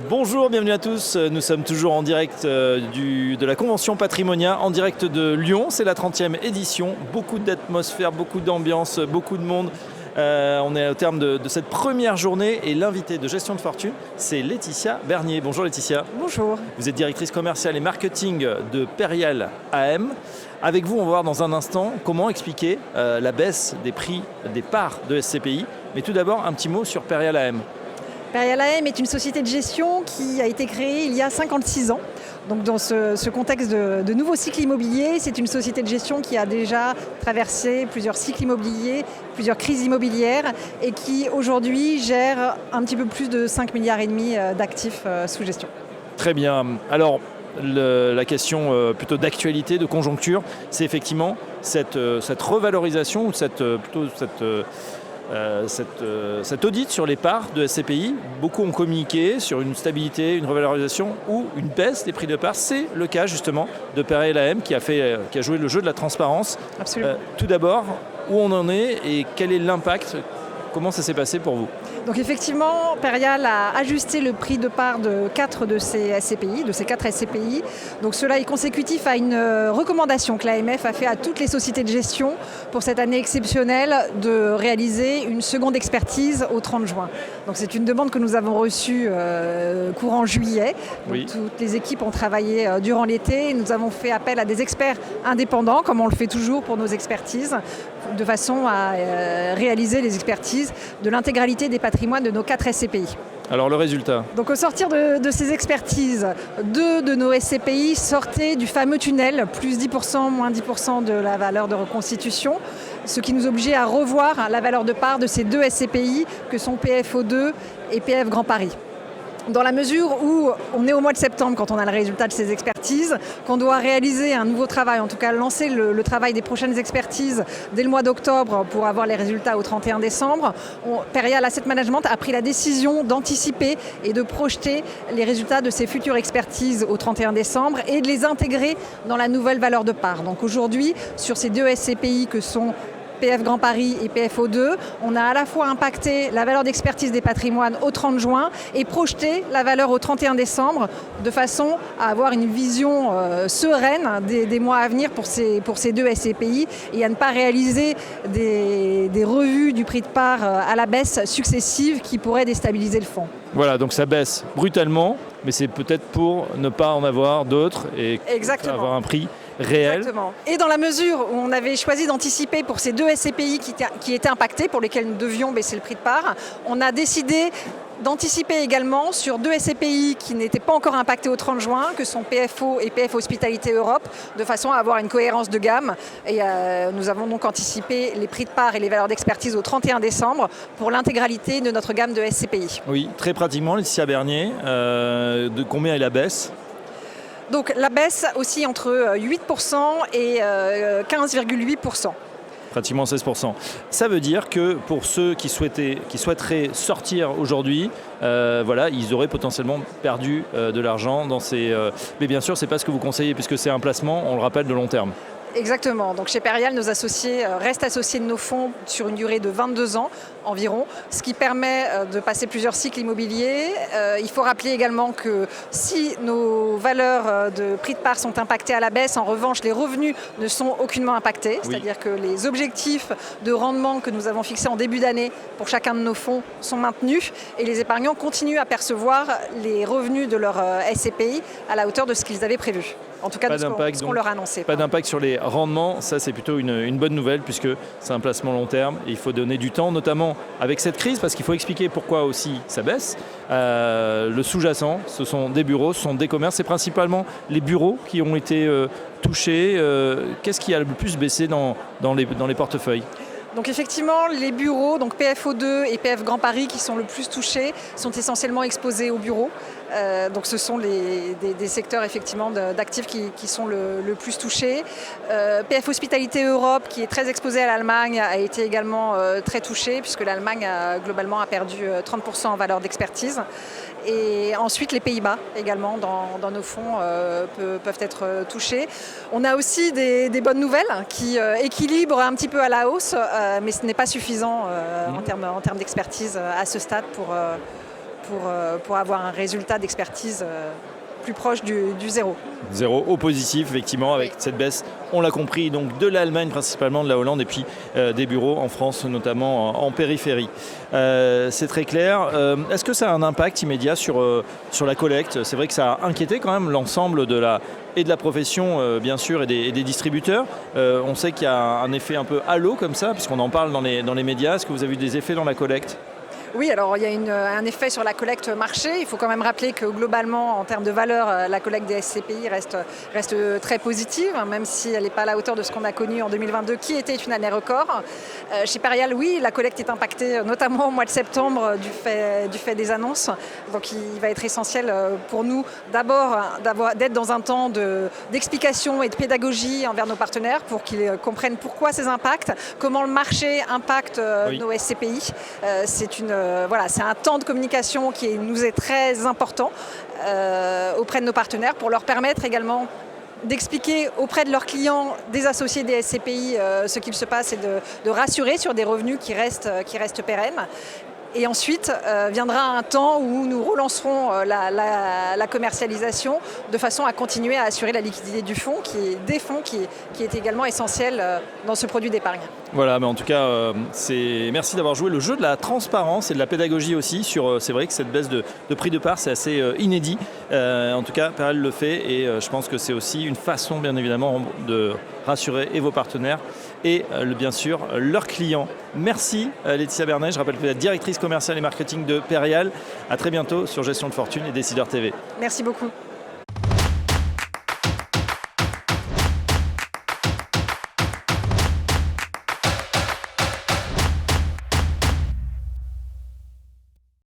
Bonjour, bienvenue à tous. Nous sommes toujours en direct de la Convention Patrimonia, en direct de Lyon. C'est la 30e édition. Beaucoup d'atmosphère, beaucoup d'ambiance, beaucoup de monde. On est au terme de cette première journée et l'invité de Gestion de Fortune, c'est Laetitia Bernier. Bonjour Laetitia. Bonjour. Vous êtes directrice commerciale et marketing de Perial AM. Avec vous, on va voir dans un instant comment expliquer la baisse des prix des parts de SCPI. Mais tout d'abord, un petit mot sur Perial AM. Perial AM est une société de gestion qui a été créée il y a 56 ans. Donc dans ce contexte de nouveau cycle immobilier, c'est une société de gestion qui a déjà traversé plusieurs cycles immobiliers, plusieurs crises immobilières et qui aujourd'hui gère un petit peu plus de 5,5 milliards d'actifs sous gestion. Très bien. Alors, la question plutôt d'actualité, de conjoncture, c'est effectivement cette revalorisation ou cet audit sur les parts de SCPI. Beaucoup ont communiqué sur une stabilité, une revalorisation ou une baisse des prix de parts. C'est le cas justement de Perial AM qui a joué le jeu de la transparence. Absolument. Tout d'abord, où on en est et quel est l'impact? Comment ça s'est passé pour vous? Donc effectivement, Perial a ajusté le prix de part de 4 de ces SCPI, de ces 4 SCPI. Donc cela est consécutif à une recommandation que l'AMF a fait à toutes les sociétés de gestion pour cette année exceptionnelle de réaliser une seconde expertise au 30 juin. Donc c'est une demande que nous avons reçue courant juillet. Donc, oui. Toutes les équipes ont travaillé durant l'été. Nous avons fait appel à des experts indépendants, comme on le fait toujours pour nos expertises, de façon à réaliser les expertises de l'intégralité des patrimoines de nos 4 SCPI. Alors le résultat? Donc au sortir de ces expertises, 2 de nos SCPI sortaient du fameux tunnel, plus 10%, moins 10% de la valeur de reconstitution, ce qui nous obligeait à revoir la valeur de part de ces 2 SCPI que sont PFO2 et PF Grand Paris. Dans la mesure où on est au mois de septembre quand on a le résultat de ces expertises, qu'on doit réaliser un nouveau travail, en tout cas lancer le travail des prochaines expertises dès le mois d'octobre pour avoir les résultats au 31 décembre, Perial Asset Management a pris la décision d'anticiper et de projeter les résultats de ces futures expertises au 31 décembre et de les intégrer dans la nouvelle valeur de part. Donc aujourd'hui, sur ces 2 SCPI que sont PF Grand Paris et PFO2, on a à la fois impacté la valeur d'expertise des patrimoines au 30 juin et projeté la valeur au 31 décembre de façon à avoir une vision sereine des mois à venir pour ces 2 SCPI et à ne pas réaliser des revues du prix de part à la baisse successive qui pourraient déstabiliser le fonds. Voilà, donc ça baisse brutalement, mais c'est peut-être pour ne pas en avoir d'autres et avoir un prix réel. Exactement. Et dans la mesure où on avait choisi d'anticiper pour ces 2 SCPI qui étaient impactés, pour lesquels nous devions baisser le prix de part, on a décidé d'anticiper également sur 2 SCPI qui n'étaient pas encore impactés au 30 juin, que sont PFO et PF Hospitalité Europe, de façon à avoir une cohérence de gamme. Et nous avons donc anticipé les prix de part et les valeurs d'expertise au 31 décembre pour l'intégralité de notre gamme de SCPI. Oui, très pratiquement, Laetitia Bernier, de combien est la baisse? Donc la baisse aussi entre 8% et 15,8%. Pratiquement 16%. Ça veut dire que pour ceux qui souhaiteraient sortir aujourd'hui, ils auraient potentiellement perdu de l'argent dans ces... Mais bien sûr, ce n'est pas ce que vous conseillez puisque c'est un placement, on le rappelle, de long terme. Exactement. Donc chez Perial, nos associés restent associés de nos fonds sur une durée de 22 ans environ, ce qui permet de passer plusieurs cycles immobiliers. Il faut rappeler également que si nos valeurs de prix de part sont impactées à la baisse, en revanche, les revenus ne sont aucunement impactés. Oui. C'est-à-dire que les objectifs de rendement que nous avons fixés en début d'année pour chacun de nos fonds sont maintenus et les épargnants continuent à percevoir les revenus de leur SCPI à la hauteur de ce qu'ils avaient prévu. En tout cas, de ce qu'on leur a annoncé. Pas d'impact sur les rendements, ça c'est plutôt une bonne nouvelle puisque c'est un placement long terme et il faut donner du temps, notamment avec cette crise, parce qu'il faut expliquer pourquoi aussi ça baisse. Le sous-jacent, ce sont des bureaux, ce sont des commerces, c'est principalement les bureaux qui ont été touchés. Qu'est-ce qui a le plus baissé dans les portefeuilles ? Donc effectivement, les bureaux, donc PFO2 et PF Grand Paris qui sont le plus touchés, sont essentiellement exposés aux bureaux. Donc ce sont des secteurs effectivement d'actifs qui sont le plus touchés. PF Hospitalité Europe, qui est très exposé à l'Allemagne, a été également très touché puisque l'Allemagne a globalement perdu 30% en valeur d'expertise. Et ensuite, les Pays-Bas également dans nos fonds peuvent être touchés. On a aussi des bonnes nouvelles qui équilibrent un petit peu à la hausse, mais ce n'est pas suffisant en termes d'expertise à ce stade pour pour avoir un résultat d'expertise plus proche du zéro. Zéro au positif, effectivement, avec cette baisse, on l'a compris, donc de l'Allemagne principalement, de la Hollande, et puis des bureaux en France, notamment en périphérie. C'est très clair. Est-ce que ça a un impact immédiat sur la collecte ? C'est vrai que ça a inquiété quand même l'ensemble de la profession, bien sûr, et des distributeurs. On sait qu'il y a un effet un peu halo comme ça, puisqu'on en parle dans les médias. Est-ce que vous avez eu des effets dans la collecte ? Oui, alors il y a un effet sur la collecte marché. Il faut quand même rappeler que globalement, en termes de valeur, la collecte des SCPI reste très positive, même si elle n'est pas à la hauteur de ce qu'on a connu en 2022, qui était une année record. Chez Perial, oui, la collecte est impactée, notamment au mois de septembre, du fait des annonces. Donc il va être essentiel pour nous d'abord d'être dans un temps d'explication et de pédagogie envers nos partenaires pour qu'ils comprennent pourquoi ces impacts, comment le marché impacte nos SCPI. C'est un temps de communication qui nous est très important auprès de nos partenaires pour leur permettre également d'expliquer auprès de leurs clients, des associés des SCPI, ce qu'il se passe et de rassurer sur des revenus qui restent pérennes. Et ensuite viendra un temps où nous relancerons la commercialisation de façon à continuer à assurer la liquidité des fonds qui est également essentiel dans ce produit d'épargne. Voilà, mais en tout cas, merci d'avoir joué le jeu de la transparence et de la pédagogie aussi. C'est vrai que cette baisse de prix de part, c'est assez inédit. En tout cas, Perial le fait et je pense que c'est aussi une façon, bien évidemment, de rassurer et vos partenaires et bien sûr leurs clients. Merci Laetitia Bernet, je rappelle que vous êtes directrice commerciale et marketing de Perial. À très bientôt sur Gestion de Fortune et Décideur TV. Merci beaucoup.